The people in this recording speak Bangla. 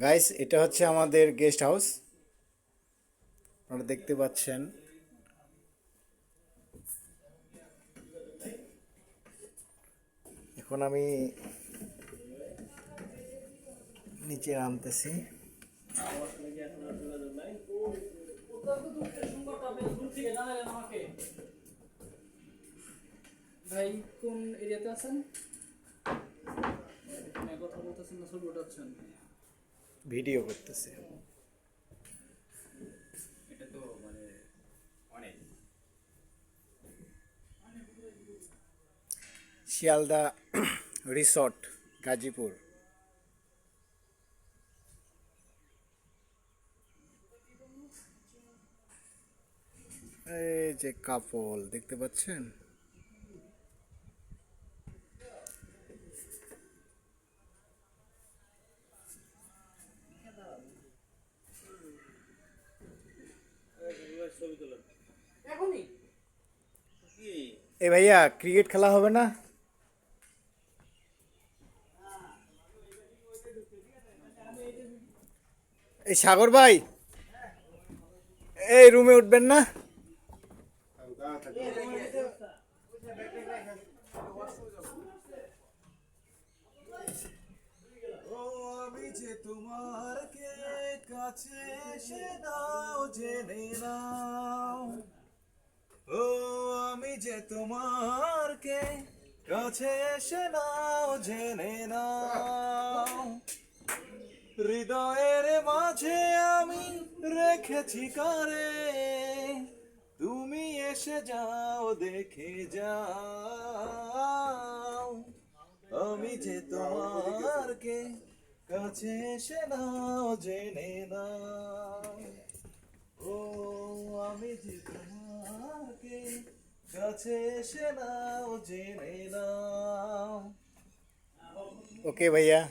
গাইস, এটা হচ্ছে আমাদের গেস্ট হাউস। আপনারা দেখতে পাচ্ছেন। এখন আমি নিচে নামতেছি। ভাই কোন এরিয়াতে আছেন? কথা বলতেছেন না, ছবি উঠাচ্ছেন? ভিডিও করতেছি। এটা তো মানে অনেক শিয়ালদা রিসর্ট, গাজীপুর। এই যে কাপল দেখতে পাচ্ছেন। ছবি তোলেন এখনই কি? এ ভাইয়া, ক্রিকেট খেলা হবে না? এই সাগর ভাই, এই রুমে উঠবেন না? ও আমি যে তোমার কে কাছে এসে নাও জেনে নাও, ও আমি যে তোমার কে কাছে এসে নাও জেনে নাও, হৃদয়ের মাঝে আমি রেখেছি কারে, তুমি এসে যাও দেখে যাও, আমি যে তোমার কে কাছে এসে নাও জেনে নাও, ও আমি যে তোমার কে কাছে এসে নাও জেনে নাও। ওকে ভাইয়া।